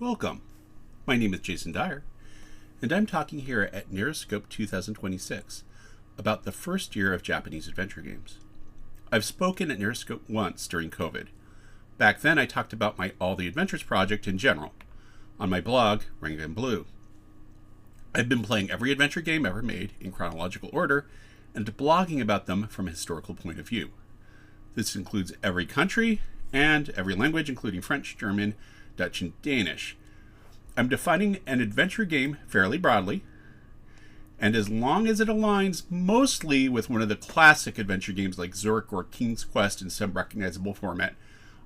Welcome. My name is Jason Dyer, and I'm talking here at NarraScope 2026 about the first year of Japanese adventure games. I've spoken at NarraScope once during COVID. Back then I talked about my All the Adventures project in general, on my blog, Ring and Blue. I've been playing every adventure game ever made in chronological order and blogging about them from a historical point of view. This includes every country and every language, including French, German, Dutch, and Danish. I'm defining an adventure game fairly broadly, and as long as it aligns mostly with one of the classic adventure games like Zurich or King's Quest in some recognizable format,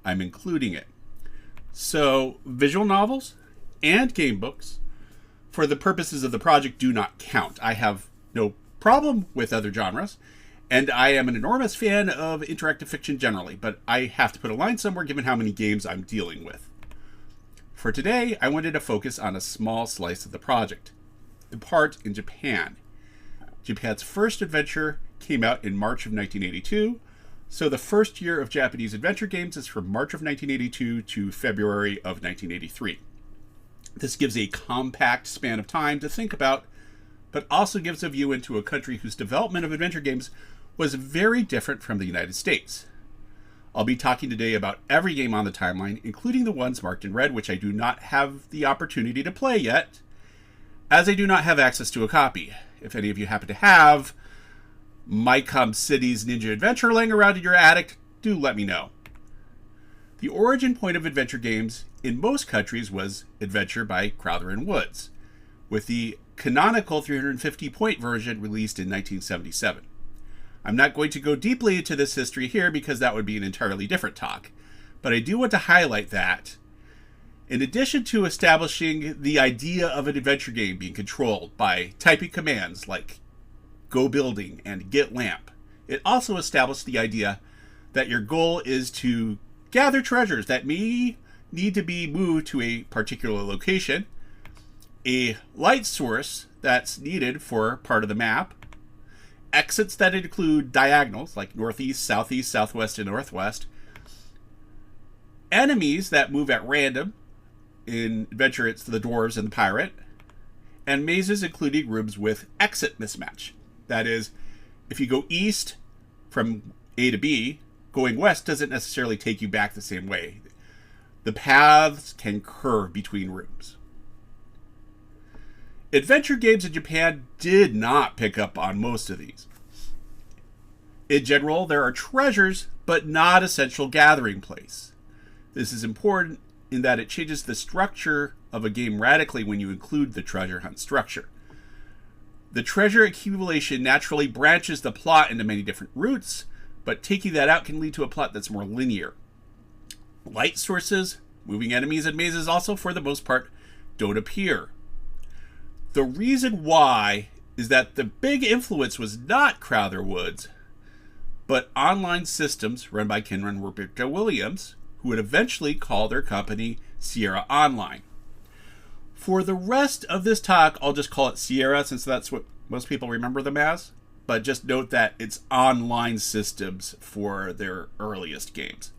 I'm including it. So, visual novels and game books, for the purposes of the project, do not count. I have no problem with other genres, and I am an enormous fan of interactive fiction generally, but I have to put a line somewhere given how many games I'm dealing with. For today, I wanted to focus on a small slice of the project, the part in Japan. Japan's first adventure came out in March of 1982, so the first year of Japanese adventure games is from March of 1982 to February of 1983. This gives a compact span of time to think about, but also gives a view into a country whose development of adventure games was very different from the United States. I'll be talking today about every game on the timeline, including the ones marked in red, which I do not have the opportunity to play yet, as I do not have access to a copy. If any of you happen to have Mycom City's Ninja Adventure laying around in your attic, do let me know. The origin point of adventure games in most countries was Adventure by Crowther and Woods, with the canonical 350-point version released in 1977. I'm not going to go deeply into this history here because that would be an entirely different talk, but I do want to highlight that in addition to establishing the idea of an adventure game being controlled by typing commands like Go Building and Get Lamp, it also established the idea that your goal is to gather treasures that may need to be moved to a particular location, a light source that's needed for part of the map, exits that include diagonals like northeast, southeast, southwest, and northwest, enemies that move at random, in Adventure it's the dwarves and the pirate, and mazes including rooms with exit mismatch. That is, if you go east from A to B, going west doesn't necessarily take you back the same way. The paths can curve between rooms. Adventure games in Japan did not pick up on most of these. In general, there are treasures, but not essential gathering place. This is important in that it changes the structure of a game radically when you include the treasure hunt structure. The treasure accumulation naturally branches the plot into many different routes, but taking that out can lead to a plot that's more linear. Light sources, moving enemies, and mazes also, for the most part, don't appear. The reason why is that the big influence was not Crowther Woods, but online systems run by Ken and Roberta Williams, who would eventually call their company Sierra Online. For the rest of this talk, I'll just call it Sierra, since that's what most people remember them as, but just note that it's online systems for their earliest games.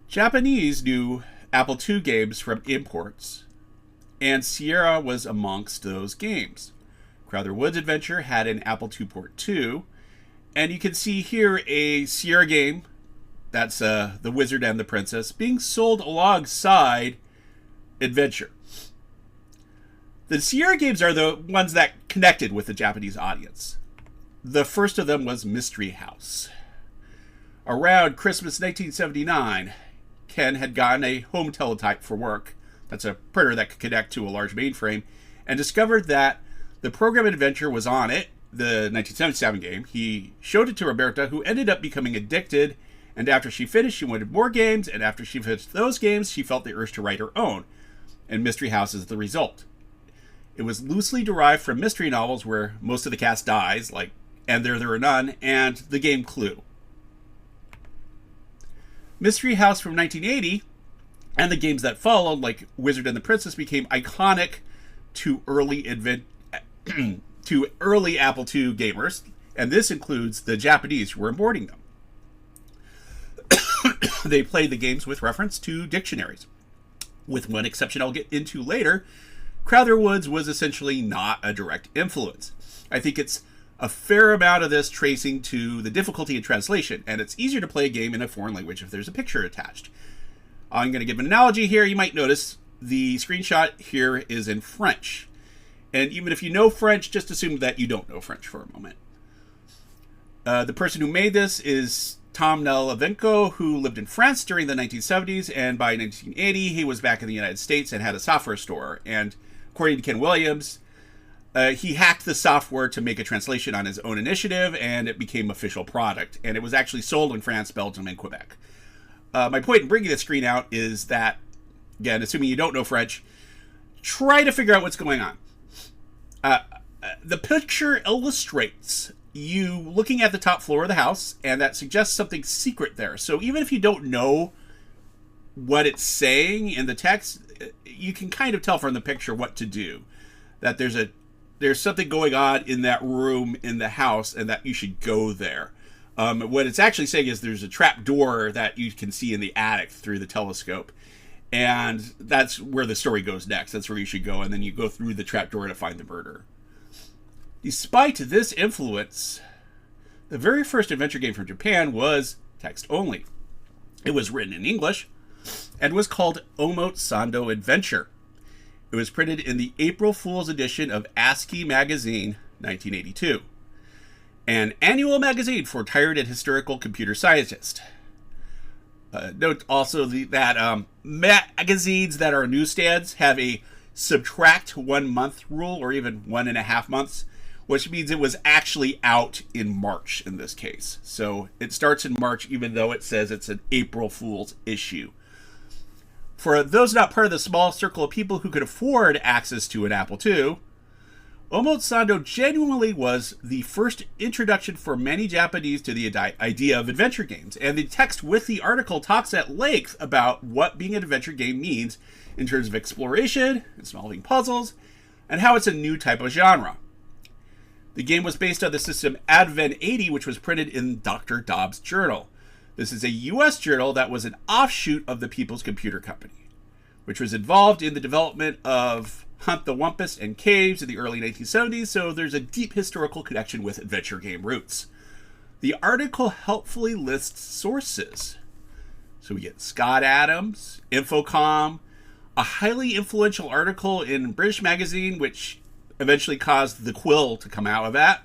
Japanese knew Apple II games from imports, and Sierra was amongst those games. Crowther Woods Adventure had an Apple II port too, and you can see here a Sierra game, that's The Wizard and the Princess, being sold alongside Adventure. The Sierra games are the ones that connected with the Japanese audience. The first of them was Mystery House. Around Christmas 1979, Ken had gotten a home teletype for work, that's a printer that could connect to a large mainframe, and discovered that the program Adventure was on it, the 1977 game. He showed it to Roberta, who ended up becoming addicted, and after she finished, she wanted more games, and after she finished those games, she felt the urge to write her own, and Mystery House is the result. It was loosely derived from mystery novels where most of the cast dies, like And There Are None, and the game Clue. Mystery House from 1980 and the games that followed, like Wizard and the Princess, became iconic to early Apple II gamers, and this includes the Japanese who were importing them. they played the games with reference to dictionaries. With one exception I'll get into later, Crowther Woods was essentially not a direct influence. I think it's a fair amount of this tracing to the difficulty in translation, and it's easier to play a game in a foreign language if there's a picture attached. I'm going to give an analogy here. You might notice the screenshot here is in French. And even if you know French, just assume that you don't know French for a moment. The person who made this is Tom Nelavenko, who lived in France during the 1970s, and by 1980 he was back in the United States and had a software store. And according to Ken Williams, he hacked the software to make a translation on his own initiative, and it became official product. And it was actually sold in France, Belgium, and Quebec. My point in bringing this screen out is that, again, assuming you don't know French, try to figure out what's going on. The picture illustrates you looking at the top floor of the house, and that suggests something secret there. So even if you don't know what it's saying in the text, you can kind of tell from the picture what to do. That there's something going on in that room in the house, and that you should go there. What it's actually saying is there's a trap door that you can see in the attic through the telescope. And that's where the story goes next. That's where you should go. And then you go through the trap door to find the murderer. Despite this influence, the very first adventure game from Japan was text only. It was written in English and was called Omotesando Adventure. It was printed in the April Fool's edition of ASCII magazine, 1982. An annual magazine for tired and hysterical computer scientists. Note also that magazines that are newsstands have a subtract 1 month rule, or even 1.5 months, which means it was actually out in March in this case. So it starts in March, even though it says it's an April Fool's issue. For those not part of the small circle of people who could afford access to an Apple II, Omotesando genuinely was the first introduction for many Japanese to the idea of adventure games, and the text with the article talks at length about what being an adventure game means in terms of exploration and solving puzzles, and how it's a new type of genre. The game was based on the system Advent 80, which was printed in Dr. Dobbs' journal. This is a U.S. journal that was an offshoot of the People's Computer Company, which was involved in the development of Hunt the Wumpus and Caves in the early 1970s, so there's a deep historical connection with adventure game roots. The article helpfully lists sources. So we get Scott Adams, Infocom, a highly influential article in British Magazine, which eventually caused the Quill to come out of that,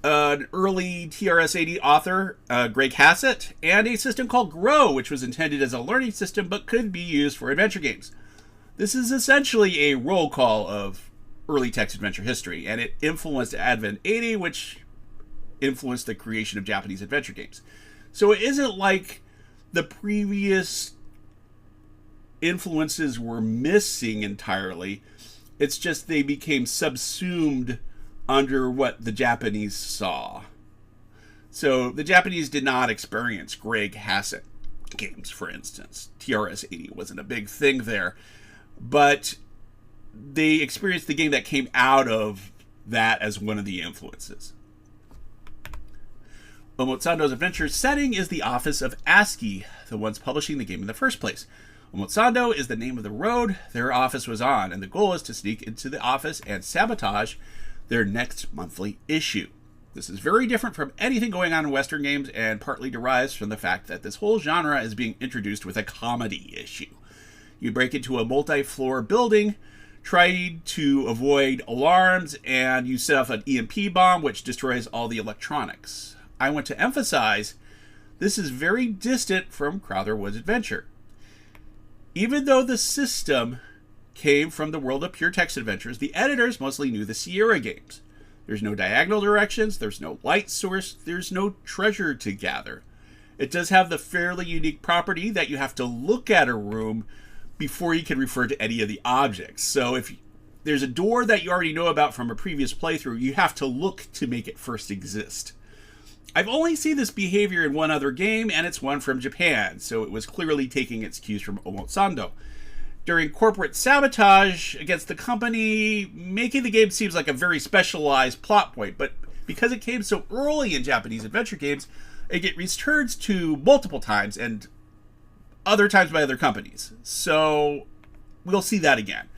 an early TRS-80 author, Greg Hassett, and a system called Grow, which was intended as a learning system but could be used for adventure games. This is essentially a roll call of early text adventure history, and it influenced Advent 80, which influenced the creation of Japanese adventure games. So it isn't like the previous influences were missing entirely. It's just they became subsumed under what the Japanese saw. So the Japanese did not experience Greg Hassett games, for instance. TRS-80 wasn't a big thing there. But they experienced the game that came out of that as one of the influences. Omotesando's Adventure setting is the office of ASCII, the ones publishing the game in the first place. Omotesando is the name of the road their office was on, and the goal is to sneak into the office and sabotage their next monthly issue. This is very different from anything going on in Western games, and partly derives from the fact that this whole genre is being introduced with a comedy issue. You break into a multi-floor building, try to avoid alarms, and you set off an EMP bomb, which destroys all the electronics. I want to emphasize, this is very distant from Crowther Woods Adventure. Even though the system came from the world of pure text adventures, the editors mostly knew the Sierra games. There's no diagonal directions, there's no light source, there's no treasure to gather. It does have the fairly unique property that you have to look at a room before you can refer to any of the objects. So if there's a door that you already know about from a previous playthrough, you have to look to make it first exist. I've only seen this behavior in one other game, and it's one from Japan, so it was clearly taking its cues from Omotesando. During corporate sabotage against the company, making the game seems like a very specialized plot point, but because it came so early in Japanese adventure games, it gets returned to multiple times, and other times by other companies. So we'll see that again.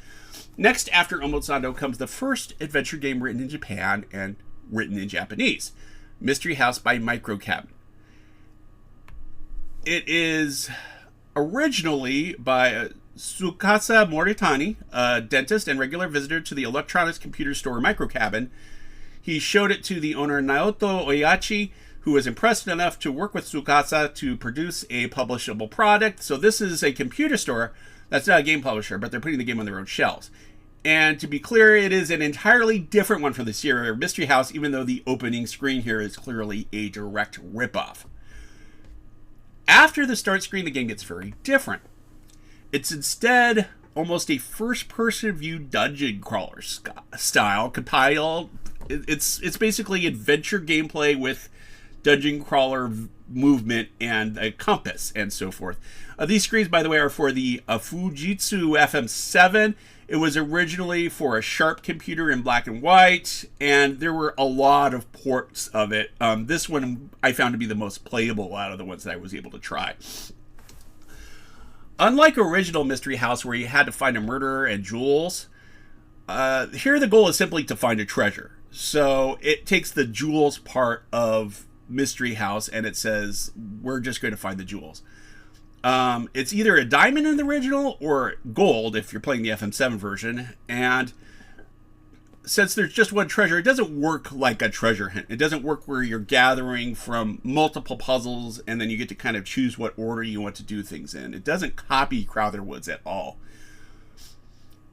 Next, after Omotesando, comes the first adventure game written in Japan and written in Japanese, Mystery House by Microcabin. It is originally by Tsukasa Moritani, a dentist and regular visitor to the electronics computer store Microcabin. He showed it to the owner Naoto Oyachi, who was impressed enough to work with Tsukasa to produce a publishable product. So this is a computer store that's not a game publisher, but they're putting the game on their own shelves. And to be clear, it is an entirely different one from the Sierra Mystery House, even though the opening screen here is clearly a direct ripoff. After the start screen, the game gets very different. It's instead almost a first-person view dungeon crawler style compiled. It's basically adventure gameplay with dungeon crawler movement and a compass and so forth. These screens, by the way, are for the Fujitsu FM7. It was originally for a Sharp computer in black and white, and there were a lot of ports of it. This one I found to be the most playable out of the ones that I was able to try. Unlike original Mystery House, where you had to find a murderer and jewels, here the goal is simply to find a treasure. So it takes the jewels part of Mystery House and it says, we're just going to find the jewels. It's either a diamond in the original or gold if you're playing the FM7 version. And since there's just one treasure, it doesn't work like a treasure hunt. It doesn't work where you're gathering from multiple puzzles and then you get to kind of choose what order you want to do things in. It doesn't copy Crowther Woods at all.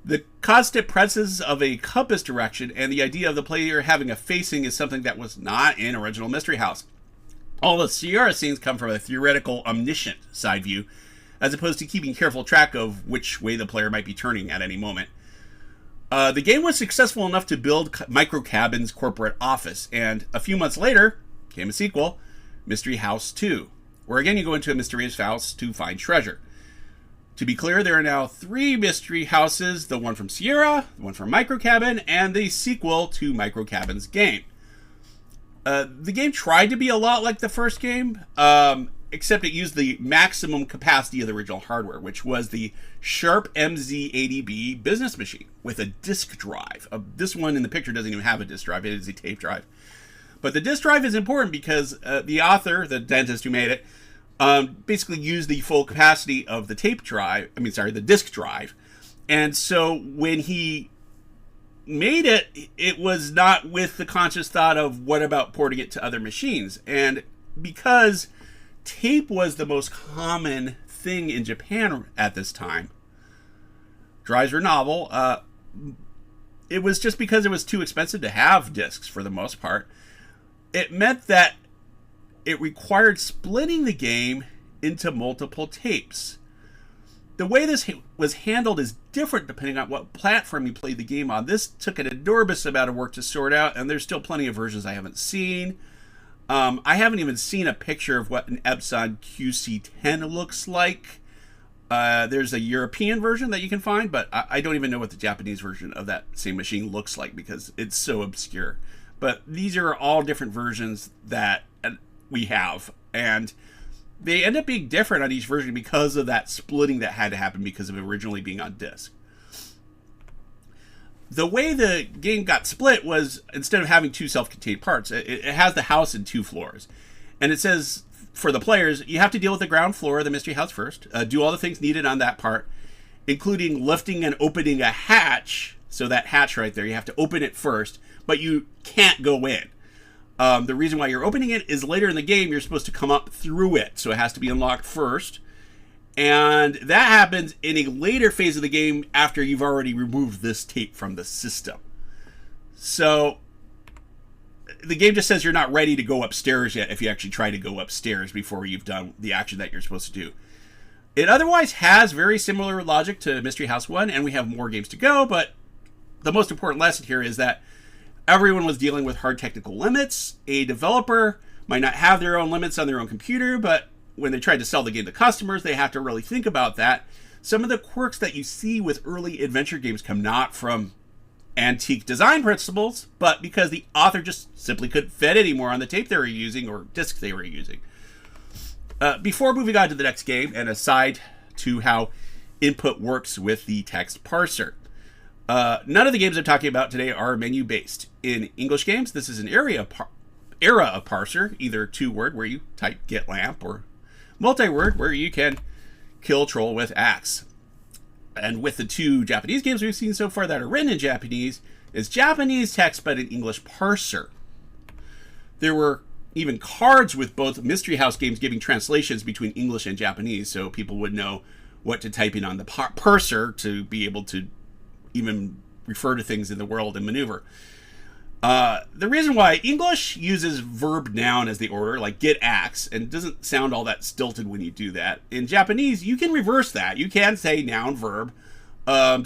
The constant presence of a compass direction and the idea of the player having a facing is something that was not in original Mystery House. All the Sierra scenes come from a theoretical omniscient side view, as opposed to keeping careful track of which way the player might be turning at any moment. The game was successful enough to build Microcabin's corporate office, and a few months later came a sequel, Mystery House 2, where again you go into a mysterious house to find treasure. To be clear, there are now 3 mystery houses, the one from Sierra, the one from Microcabin, and the sequel to Microcabin's game. The game tried to be a lot like the first game, except it used the maximum capacity of the original hardware, which was the Sharp MZ80B business machine with a disk drive. This one in the picture doesn't even have a disk drive, it is a tape drive. But the disk drive is important because the author, the dentist who made it, basically used the full capacity of the the disk drive. And so when he made it, it was not with the conscious thought of what about porting it to other machines. And because tape was the most common thing in Japan at this time, drives were novel, it was just because it was too expensive to have discs for the most part. It meant that it required splitting the game into multiple tapes. The way this was handled is different depending on what platform you played the game on. This took an enormous amount of work to sort out, and there's still plenty of versions I haven't seen. I haven't even seen a picture of what an Epson QC10 looks like. There's a European version that you can find, but I don't even know what the Japanese version of that same machine looks like because it's so obscure. But these are all different versions that we have, and they end up being different on each version because of that splitting that had to happen because of originally being on disc. The way the game got split was, instead of having 2 self-contained parts, it has the house in 2 floors. And it says, for the players, you have to deal with the ground floor of the mystery house first, do all the things needed on that part, including lifting and opening a hatch. So that hatch right there, you have to open it first, but you can't go in. The reason why you're opening it is later in the game, you're supposed to come up through it. So it has to be unlocked first. And that happens in a later phase of the game after you've already removed this tape from the system. So the game just says you're not ready to go upstairs yet if you actually try to go upstairs before you've done the action that you're supposed to do. It otherwise has very similar logic to Mystery House 1, and we have more games to go, but the most important lesson here is that everyone was dealing with hard technical limits. A developer might not have their own limits on their own computer, but when they tried to sell the game to customers, they have to really think about that. Some of the quirks that you see with early adventure games come not from antique design principles, but because the author just simply couldn't fit anymore on the tape they were using or disc they were using. Before moving on to the next game, and aside to how input works with the text parser, none of the games I'm talking about today are menu-based. In English games, this is an era of parser, either two-word, where you type get lamp, or multi-word, where you can kill troll with axe. And with the two Japanese games we've seen so far that are written in Japanese, it's Japanese text but an English parser. There were even cards with both Mystery House games giving translations between English and Japanese, so people would know what to type in on the parser to be able to even refer to things in the world and maneuver. The reason why English uses verb noun as the order, like get axe, and it doesn't sound all that stilted when you do that. In Japanese, you can reverse that. You can say noun, verb.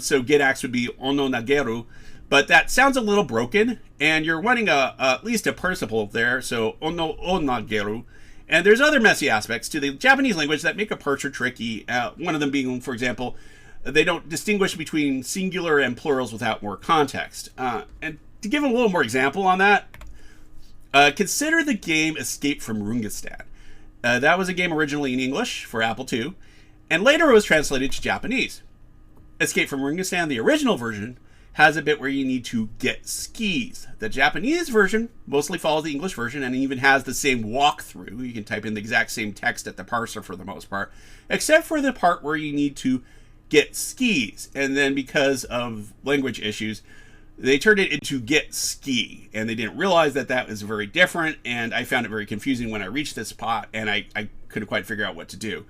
So get axe would be ono nageru, but that sounds a little broken, and you're wanting at least a participle there, so ono onageru. And there's other messy aspects to the Japanese language that make a parser tricky. One of them being, for example, they don't distinguish between singular and plurals without more context. And to give a little more example on that, consider the game Escape from Rungestan. That was a game originally in English for Apple II, and later it was translated to Japanese. Escape from Rungestan, the original version, has a bit where you need to get skis. The Japanese version mostly follows the English version and even has the same walkthrough. You can type in the exact same text at the parser for the most part, except for the part where you need to get skis. And then because of language issues, they turned it into get ski, and they didn't realize that that was very different, and I found it very confusing when I reached this spot, and I couldn't quite figure out what to do.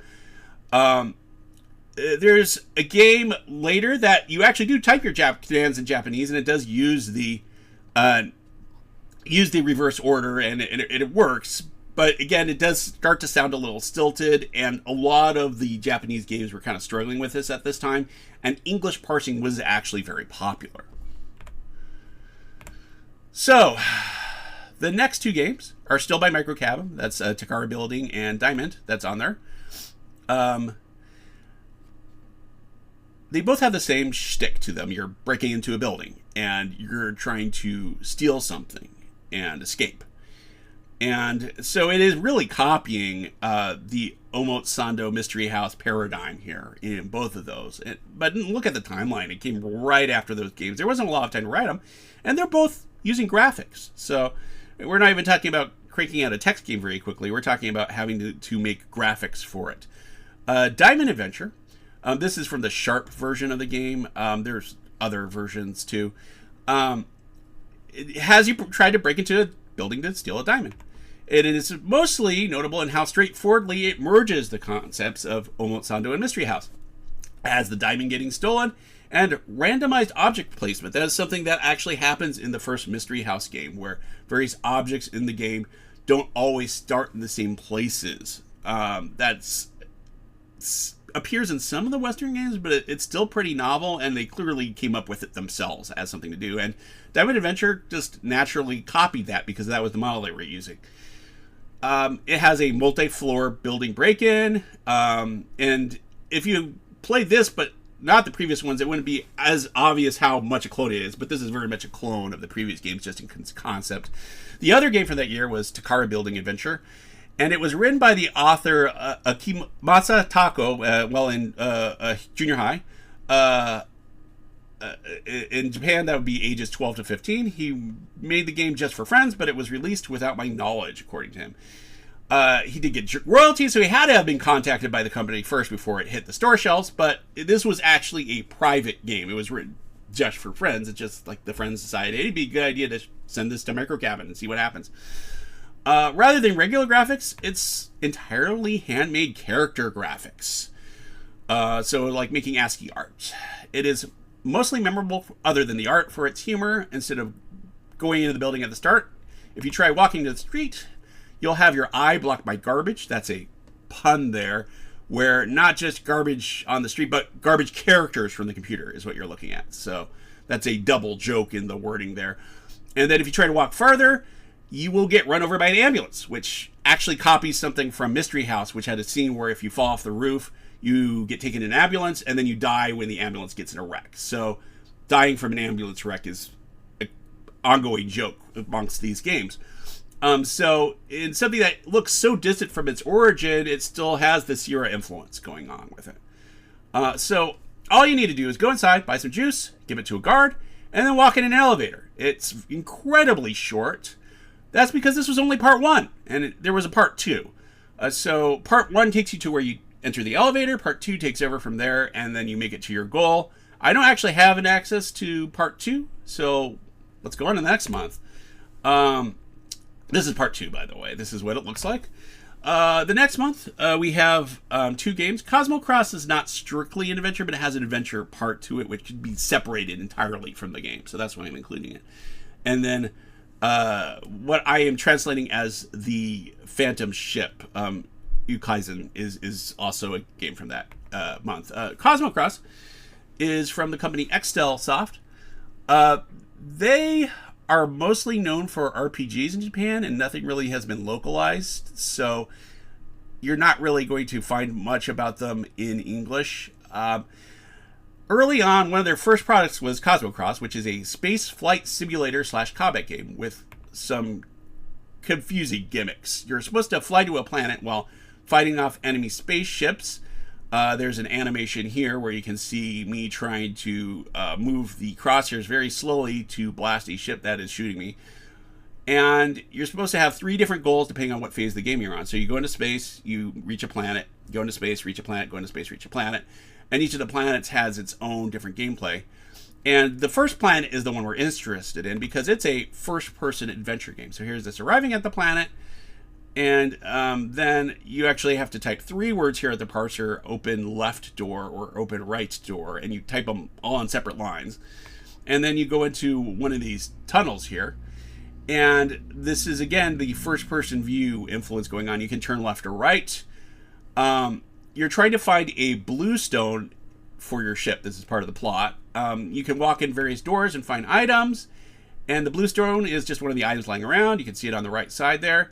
There's a game later that you actually do type your commands in Japanese, and it does use the reverse order, and it works. But again, it does start to sound a little stilted, and a lot of the Japanese games were kind of struggling with this at this time, and English parsing was actually very popular. So, the next two games are still by Microcabin. That's Takara Building and Diamond. That's on there. They both have the same shtick to them. You're breaking into a building, and you're trying to steal something and escape. And so it is really copying the Omotesando Mystery House paradigm here in both of those. But look at the timeline. It came right after those games. There wasn't a lot of time to write them, and they're both using graphics. So we're not even talking about cranking out a text game very quickly. We're talking about having to make graphics for it. Diamond Adventure. This is from the Sharp version of the game. There's other versions too. It has you try to break into a building to steal a diamond. It is mostly notable in how straightforwardly it merges the concepts of Omotesando and Mystery House, as the diamond getting stolen and randomized object placement. That is something that actually happens in the first Mystery House game, where various objects in the game don't always start in the same places. That's appears in some of the Western games, but it's still pretty novel, and they clearly came up with it themselves as something to do. And Diamond Adventure just naturally copied that because that was the model they were using. It has a multi-floor building break-in, and if you play this but not the previous ones, it wouldn't be as obvious how much a clone it is, but this is very much a clone of the previous games, just in concept. The other game from that year was Takara Building Adventure, and it was written by the author Akimasa Tako, while in junior high. In Japan, that would be ages 12 to 15. He made the game just for friends, but it was released without my knowledge, according to him. He did get royalties, so he had to have been contacted by the company first before it hit the store shelves, but this was actually a private game. It was written just for friends. It's just like the friends decided, hey, it'd be a good idea to send this to Microcabin and see what happens. Rather than regular graphics, it's entirely handmade character graphics. So like making ASCII art. It is mostly memorable, other than the art, for its humor. Instead of going into the building at the start, if you try walking to the street, you'll have your eye blocked by garbage. That's a pun there, where not just garbage on the street, but garbage characters from the computer is what you're looking at. So that's a double joke in the wording there. And then if you try to walk farther, you will get run over by an ambulance, which actually copies something from Mystery House, which had a scene where if you fall off the roof, you get taken in an ambulance, and then you die when the ambulance gets in a wreck. So dying from an ambulance wreck is an ongoing joke amongst these games. So in something that looks so distant from its origin, it still has the Sierra influence going on with it. So all you need to do is go inside, buy some juice, give it to a guard, and then walk in an elevator. It's incredibly short. That's because this was only part 1, and there was a part 2. So part 1 takes you to where you enter the elevator, part 2 takes over from there, and then you make it to your goal. I don't actually have an access to part 2, so let's go on to the next month. This is part 2, by the way. This is what it looks like. The next month, we have 2 games. Cosmo Cross is not strictly an adventure, but it has an adventure part to it, which can be separated entirely from the game. So that's why I'm including it. And then what I am translating as the Phantom Ship, Ukaisen, is also a game from that month. Cosmo Cross is from the company Extel Soft. They are mostly known for RPGs in Japan, and nothing really has been localized, so you're not really going to find much about them in English. Early on, one of their first products was Cosmo Cross, which is a space flight simulator / combat game with some confusing gimmicks. You're supposed to fly to a planet while fighting off enemy spaceships. There's an animation here where you can see me trying to move the crosshairs very slowly to blast a ship that is shooting me. And you're supposed to have 3 different goals depending on what phase of the game you're on. So you go into space, you reach a planet, go into space, reach a planet, go into space, reach a planet. And each of the planets has its own different gameplay. And the first planet is the one we're interested in because it's a first-person adventure game. So here's this: arriving at the planet, and then you actually have to type 3 words here at the parser: open left door or open right door, and you type them all on separate lines. And then you go into one of these tunnels here. And this is, again, the first-person view influence going on. You can turn left or right. You're trying to find a blue stone for your ship. This is part of the plot. You can walk in various doors and find items. And the blue stone is just one of the items lying around. You can see it on the right side there.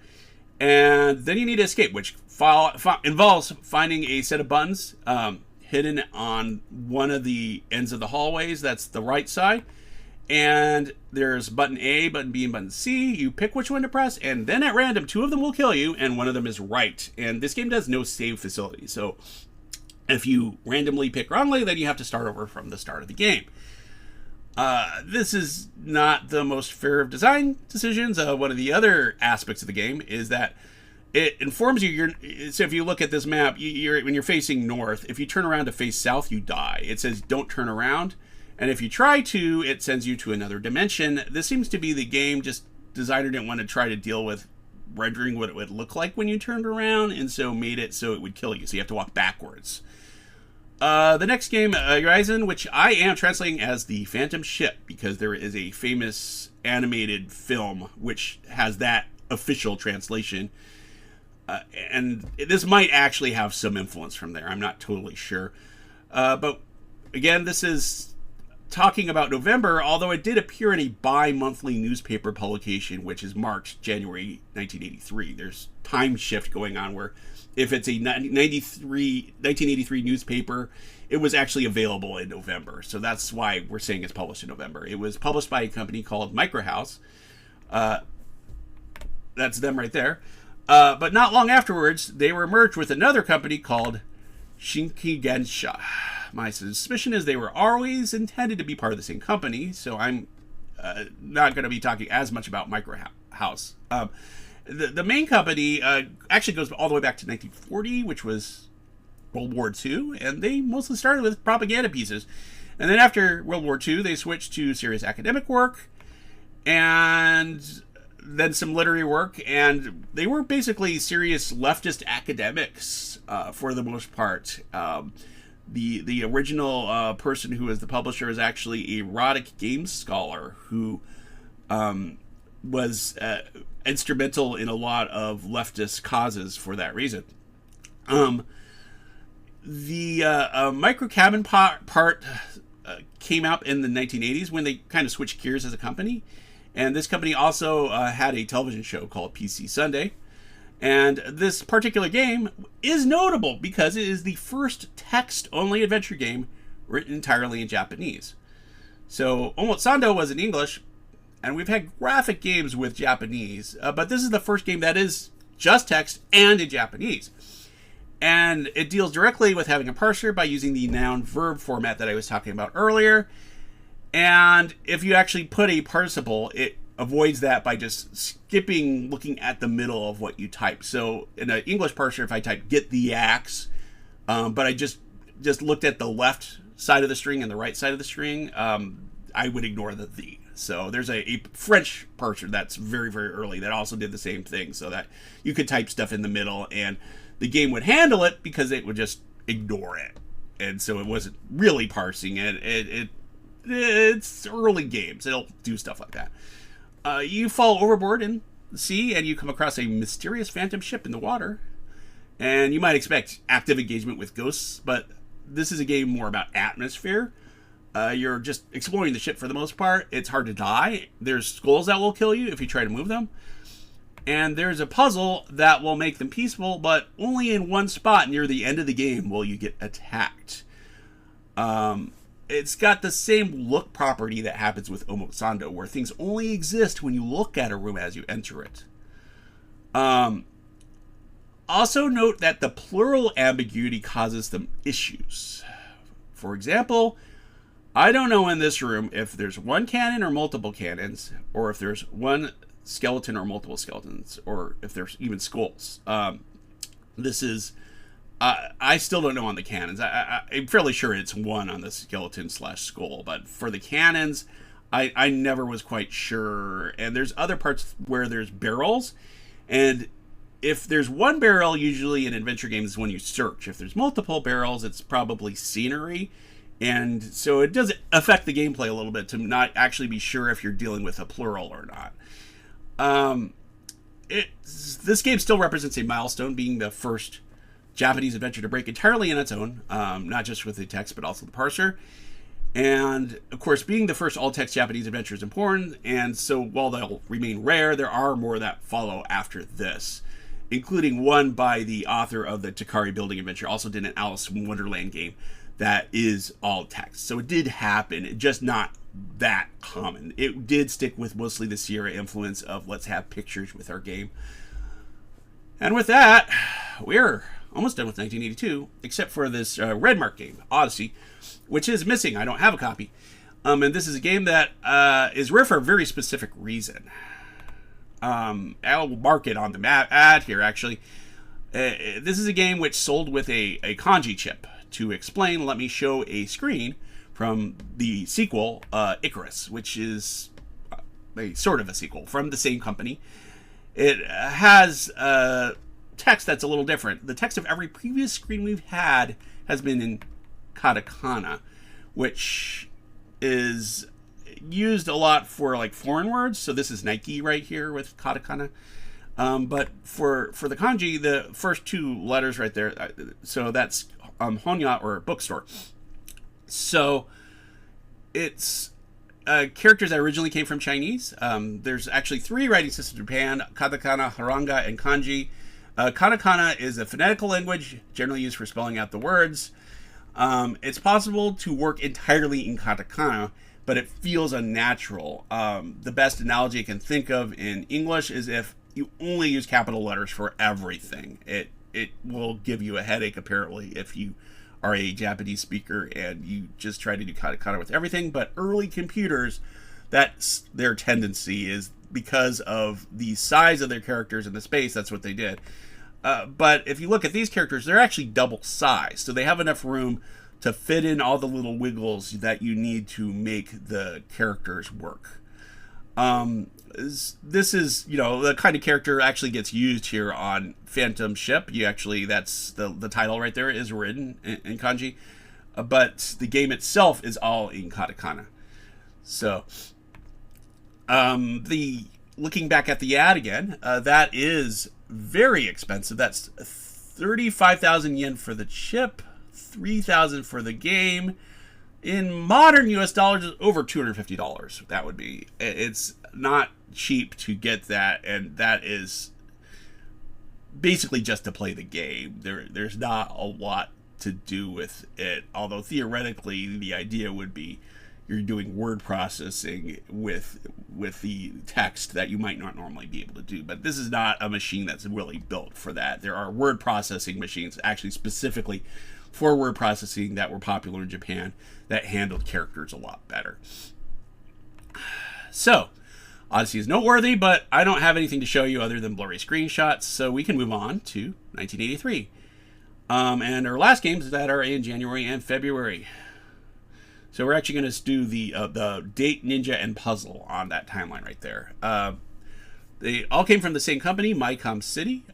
And then you need to escape, which involves finding a set of buttons hidden on one of the ends of the hallways. That's the right side. And there's button A, button B, and button C. You pick which one to press, and then at random, 2 of them will kill you, and one of them is right. And this game does no save facility. So if you randomly pick wrongly, then you have to start over from the start of the game. This is not the most fair of design decisions. One of the other aspects of the game is that it informs you. So if you look at this map, when you're facing north, if you turn around to face south, you die. It says don't turn around. And if you try to, it sends you to another dimension. This seems to be the game just designer didn't want to try to deal with rendering what it would look like when you turned around, and so made it so it would kill you. So you have to walk backwards. The next game, Horizon, which I am translating as the Phantom Ship, because there is a famous animated film which has that official translation. And this might actually have some influence from there. I'm not totally sure. But again, this is talking about November, although it did appear in a bi-monthly newspaper publication, which is marked January 1983. There's time shift going on where if it's a 1983 newspaper, it was actually available in November. So that's why we're saying it's published in November. It was published by a company called Microhouse. That's them right there. But not long afterwards, they were merged with another company called Shinkigensha. My suspicion is they were always intended to be part of the same company, so I'm not going to be talking as much about Microhouse. The main company actually goes all the way back to 1940, which was World War II, and they mostly started with propaganda pieces. And then after World War II, they switched to serious academic work, and then some literary work, and they were basically serious leftist academics for the most part. The original person who was the publisher is actually a erotic games scholar who was instrumental in a lot of leftist causes for that reason. The micro cabin part came out in the 1980s when they kind of switched gears as a company. And this company also had a television show called PC Sunday. And this particular game is notable because it is the first text-only adventure game written entirely in Japanese. So Omotesando was in English, And we've had graphic games with Japanese, but this is the first game that is just text and in Japanese. And it deals directly with having a parser by using the noun-verb format that I was talking about earlier. And if you actually put a participle, it avoids that by just skipping looking at the middle of what you type. So in an English parser, if I type get the axe, but I just looked at the left side of the string and the right side of the string, I would ignore the. So there's a French parser that's very, very early that also did the same thing, so that you could type stuff in the middle and the game would handle it because it would just ignore it. And so it wasn't really parsing it. It's early games. It'll do stuff like that. You fall overboard in the sea and you come across a mysterious phantom ship in the water. And you might expect active engagement with ghosts, but this is a game more about atmosphere. You're just exploring the ship for the most part. It's hard to die. There's skulls that will kill you if you try to move them. And there's a puzzle that will make them peaceful, but only in one spot near the end of the game will you get attacked. It's got the same look property that happens with Omotesando, where things only exist when you look at a room as you enter it. Also note that the plural ambiguity causes some issues. For example, I don't know in this room if there's one cannon or multiple cannons, or if there's one skeleton or multiple skeletons, or if there's even skulls. I still don't know on the cannons. I'm fairly sure it's one on the skeleton / skull, but for the cannons, I never was quite sure. And there's other parts where there's barrels, and if there's one barrel, usually in adventure games is when you search. If there's multiple barrels, it's probably scenery. And so it does affect the gameplay a little bit to not actually be sure if you're dealing with a plural or not. This game still represents a milestone, being the first Japanese adventure to break entirely on its own, not just with the text, but also the parser. And, of course, being the first all-text Japanese adventure is important, and so while they'll remain rare, there are more that follow after this, including one by the author of the Takari Building Adventure, also did an Alice in Wonderland game that is all text. So it did happen, just not that common. It did stick with mostly the Sierra influence of let's have pictures with our game. And with that, we're almost done with 1982, except for this red mark game, Odyssey, which is missing. I don't have a copy. And this is a game that is rare for a very specific reason. I'll mark it on the ad here, actually. This is a game which sold with a kanji chip. To explain, let me show a screen from the sequel, Icarus, which is a sort of a sequel from the same company. It has text that's a little different. The text of every previous screen we've had has been in katakana, which is used a lot for like foreign words. So this is Nike right here with katakana. But for the kanji, the first two letters right there, so that's Honya, or bookstore. So it's characters that originally came from Chinese. There's actually 3 writing systems in Japan: katakana, haranga, and kanji. Katakana is a phonetical language generally used for spelling out the words. It's possible to work entirely in katakana, but it feels unnatural. The best analogy I can think of in English is if you only use capital letters for everything. It will give you a headache, apparently, if you are a Japanese speaker and you just try to do katakana with everything. But early computers, that's their tendency, is because of the size of their characters and the space, that's what they did. But if you look at these characters, they're actually double size. So they have enough room to fit in all the little wiggles that you need to make the characters work. This is, the kind of character actually gets used here on Phantom Ship. That's the title right there is written in kanji, but the game itself is all in katakana. So, looking back at the ad again, that is very expensive. That's 35,000 yen for the chip, 3,000 for the game. In modern US dollars, over $250. That would be. It's not cheap to get that, and that is basically just to play the game. There's not a lot to do with it, although theoretically the idea would be you're doing word processing with the text that you might not normally be able to do. But this is not a machine that's really built for that. There are word processing machines actually specifically for word processing that were popular in Japan that handled characters a lot better. So, Odyssey is noteworthy, but I don't have anything to show you other than blurry screenshots, so we can move on to 1983. And our last games that are in January and February. So we're actually going to do the Date, Ninja, and Puzzle on that timeline right there. They all came from the same company, MyCom City.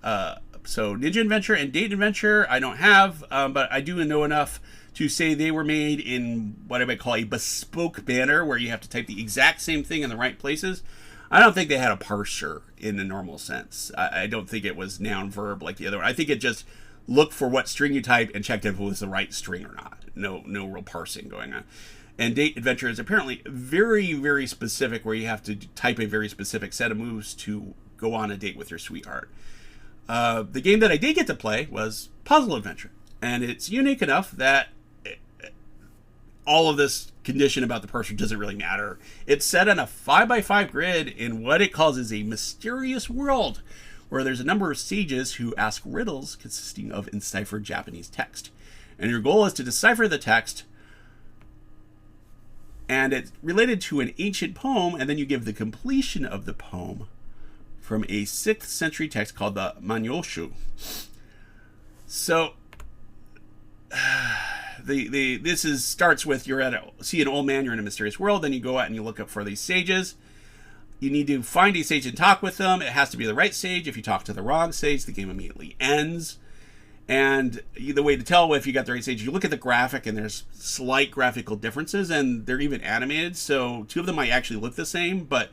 So Ninja Adventure and Date Adventure I don't have, but I do know enough to say they were made in what I might call a bespoke banner, where you have to type the exact same thing in the right places. I don't think they had a parser in the normal sense. I don't think it was noun-verb like the other one. I think it just looked for what string you typed and checked if it was the right string or not. No real parsing going on. And Date Adventure is apparently very, very specific, where you have to type a very specific set of moves to go on a date with your sweetheart. The game that I did get to play was Puzzle Adventure. And it's unique enough that all of this condition about the parser doesn't really matter. It's set on a 5x5 grid in what it calls is a mysterious world, where there's a number of sages who ask riddles consisting of enciphered Japanese text. And your goal is to decipher the text, and it's related to an ancient poem, and then you give the completion of the poem from a 6th century text called the Manyoshu. So this starts with see an old man, you're in a mysterious world, then you go out and you look up for these sages. You need to find a sage and talk with them. It has to be the right sage. If you talk to the wrong sage, the game immediately ends. And the way to tell if you got the right stage, you look at the graphic, and there's slight graphical differences, and they're even animated. So 2 of them might actually look the same, but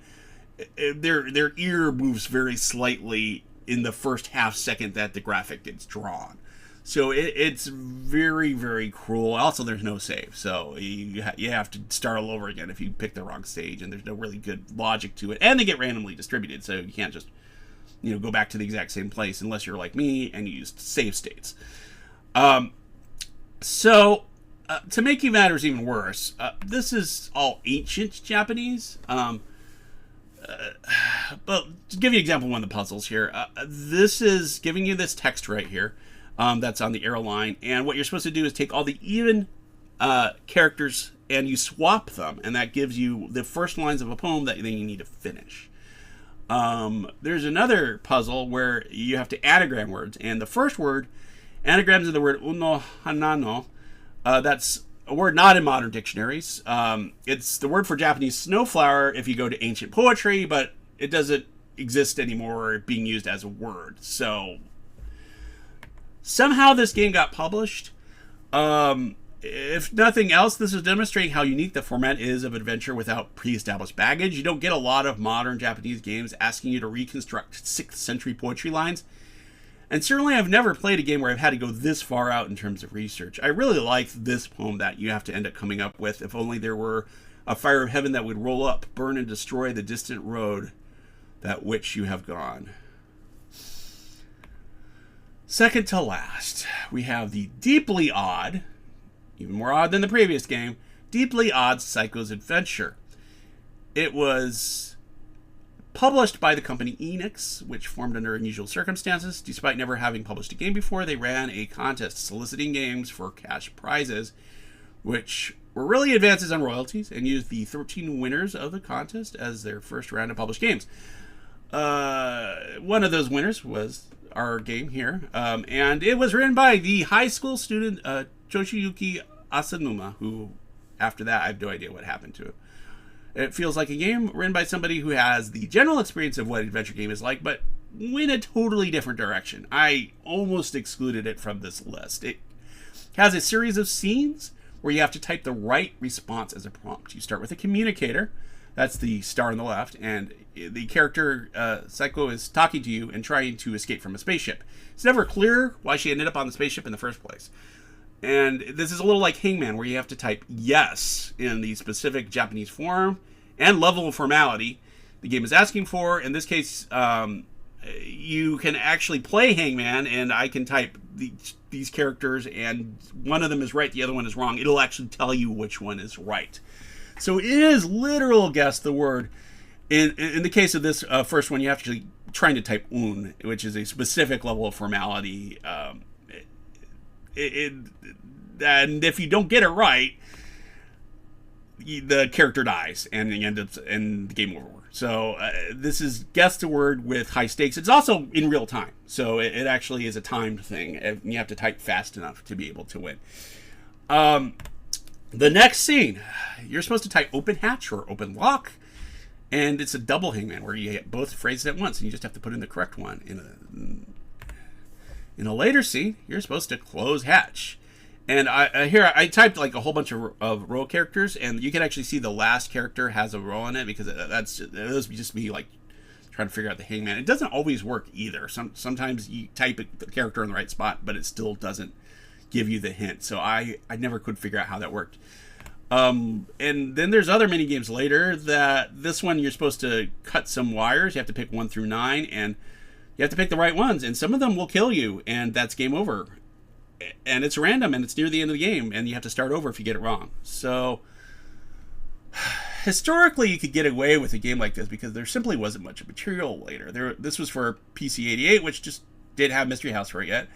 their ear moves very slightly in the first half second that the graphic gets drawn. So it's very, very cruel. Also, there's no save, so you have to start all over again if you pick the wrong stage, and there's no really good logic to it. And they get randomly distributed, so you can't just go back to the exact same place unless you're like me and you used save states. So to make matters even worse, this is all ancient Japanese. But to give you an example of one of the puzzles here, this is giving you this text right here. That's on the arrow line, and what you're supposed to do is take all the even characters and you swap them, and that gives you the first lines of a poem that then you need to finish. There's another puzzle where you have to anagram words, and the first word, anagrams of the word uno hanano, that's a word not in modern dictionaries. It's the word for Japanese snowflower if you go to ancient poetry, but it doesn't exist anymore being used as a word. So somehow this game got published. If nothing else, this is demonstrating how unique the format is of adventure without pre-established baggage. You don't get a lot of modern Japanese games asking you to reconstruct 6th century poetry lines. And certainly I've never played a game where I've had to go this far out in terms of research. I really like this poem that you have to end up coming up with. If only there were a fire of heaven that would roll up, burn and destroy the distant road that which you have gone. Second to last, we have the deeply odd, even more odd than the previous game, Deeply Odd Psycho's Adventure. It was published by the company Enix, which formed under unusual circumstances. Despite never having published a game before, they ran a contest soliciting games for cash prizes, which were really advances on royalties, and used the 13 winners of the contest as their first round of published games. One of those winners was our game here, and it was written by the high school student Toshiyuki Asanuma, who, after that, I have no idea what happened to it. It feels like a game written by somebody who has the general experience of what an adventure game is like, but went a totally different direction. I almost excluded it from this list. It has a series of scenes where you have to type the right response as a prompt. You start with a communicator. That's the star on the left, and the character, Psycho, is talking to you and trying to escape from a spaceship. It's never clear why she ended up on the spaceship in the first place. And this is a little like Hangman, where you have to type yes in the specific Japanese form and level of formality the game is asking for. In this case, you can actually play Hangman, and I can type these characters, and one of them is right, the other one is wrong. It'll actually tell you which one is right. So it is literal guess the word. In the case of this first one, you have to trying to type un, which is a specific level of formality. And if you don't get it right, the character dies and you end up in the game over. So this is guess the word with high stakes. It's also in real time, so it actually is a timed thing. And you have to type fast enough to be able to win. The next scene, you're supposed to type open hatch or open lock, and it's a double hangman where you get both phrases at once, and you just have to put in the correct one. In a later scene, you're supposed to close hatch. And I typed like a whole bunch of row characters, and you can actually see the last character has a row in it, because those just me like trying to figure out the hangman. It doesn't always work either. Sometimes you type the character in the right spot, but it still doesn't give you the hint. So I never could figure out how that worked. And then there's other mini games later. That this one you're supposed to cut some wires. You have to pick 1 through 9, and you have to pick the right ones, and some of them will kill you, and that's game over. And it's random, and it's near the end of the game, and you have to start over if you get it wrong. So historically, you could get away with a game like this because there simply wasn't much material later. This was for PC 88, which just didn't have Mystery House for it yet.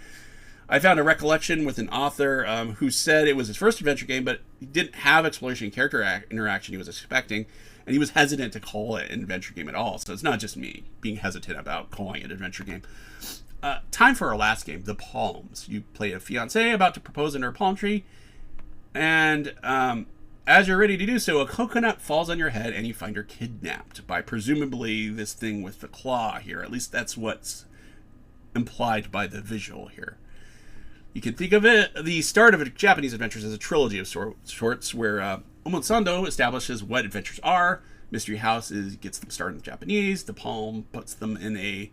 I found a recollection with an author who said it was his first adventure game, but he didn't have exploration and character interaction he was expecting, and he was hesitant to call it an adventure game at all. So it's not just me being hesitant about calling it an adventure game. Time for our last game, The Palms. You play a fiancé about to propose under a palm tree, and as you're ready to do so, a coconut falls on your head, and you find her kidnapped by presumably this thing with the claw here. At least that's what's implied by the visual here. You can think of it, the start of Japanese adventures, as a trilogy of sorts, where Omotesando establishes what adventures are. Mystery House gets them started in Japanese. The Palm puts them in a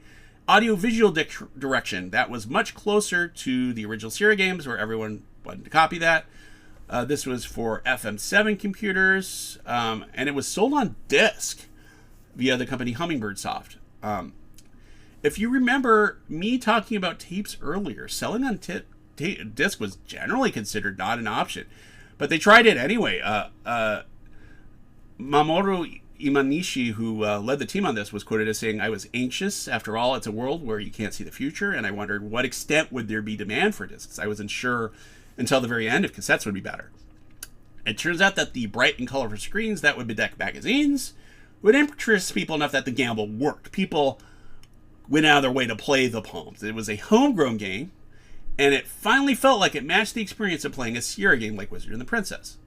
audio-visual direction that was much closer to the original Sierra games, where everyone wanted to copy that. This was for FM7 computers, and it was sold on disc via the company Hummingbird Soft. If you remember me talking about tapes earlier, selling on disc was generally considered not an option, but they tried it anyway. Mamoru Imanishi, who led the team on this, was quoted as saying, "I was anxious. After all, it's a world where you can't see the future, and I wondered what extent would there be demand for discs. I wasn't sure until the very end if cassettes would be better." It turns out that the bright and colorful screens that would bedeck magazines would interest people enough that the gamble worked. People went out of their way to play The Palms. It was a homegrown game, and it finally felt like it matched the experience of playing a Sierra game like Wizard and the Princess.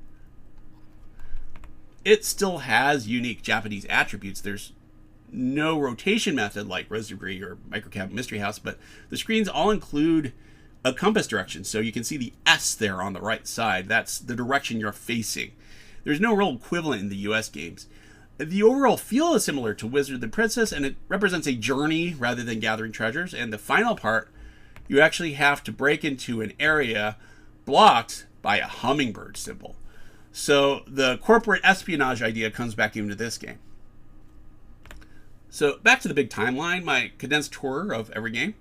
It still has unique Japanese attributes. There's no rotation method like Residue or Microcab Mystery House, but the screens all include a compass direction, so you can see the S there on the right side. That's the direction you're facing. There's no real equivalent in the US games. The overall feel is similar to Wizard and the Princess, and it represents a journey rather than gathering treasures. And the final part, you actually have to break into an area blocked by a hummingbird symbol. So the corporate espionage idea comes back into this game. So back to the big timeline, my condensed tour of every game.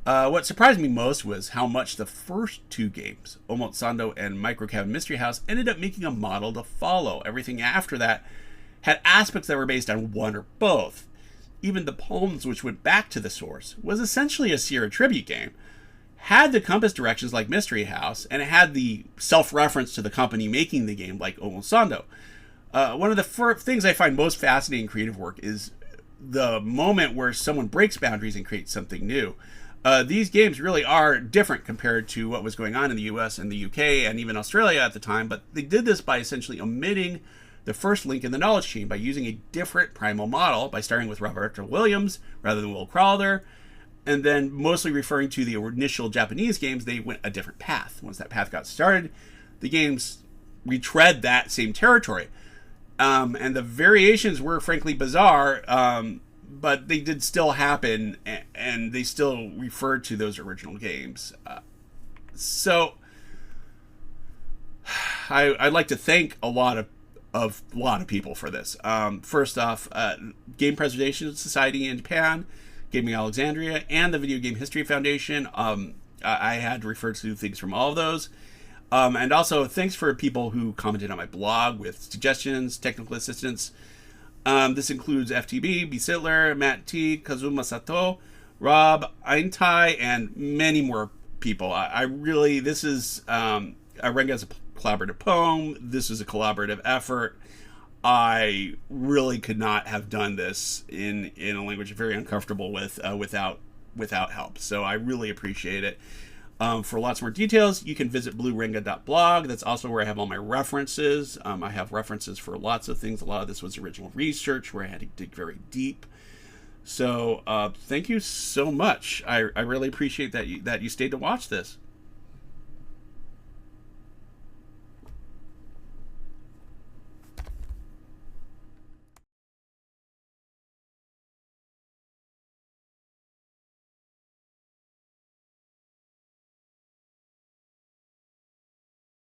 What surprised me most was how much the first two games, Omotesando and Microcab Mystery House, ended up making a model to follow. Everything after that had aspects that were based on one or both. Even The Palms, which went back to the source, was essentially a Sierra tribute game, had the compass directions like Mystery House, and it had the self-reference to the company making the game like Omotesando. One of the things I find most fascinating in creative work is the moment where someone breaks boundaries and creates something new. These games really are different compared to what was going on in the US and the UK and even Australia at the time, but they did this by essentially omitting the first link in the knowledge chain by using a different primal model, by starting with Roberto Williams rather than Will Crowther, and then mostly referring to the initial Japanese games. They went a different path. Once that path got started, the games retread that same territory. And the variations were frankly bizarre, but they did still happen, and they still referred to those original games. So I'd like to thank a lot of people for this. First off, Game Preservation Society in Japan, Gaming Alexandria, and the Video Game History Foundation. I had to refer to things from all of those. And also, thanks for people who commented on my blog with suggestions, technical assistance. This includes FTB, B. Sittler, Matt T, Kazuma Sato, Rob Eintai, and many more people. I really, this is, Renga is a collaborative poem. This is a collaborative effort. I really could not have done this in a language I'm very uncomfortable with without help. So I really appreciate it. For lots more details, you can visit bluerenga.blog. That's also where I have all my references. I have references for lots of things. A lot of this was original research where I had to dig very deep. So thank you so much. I really appreciate that you stayed to watch this.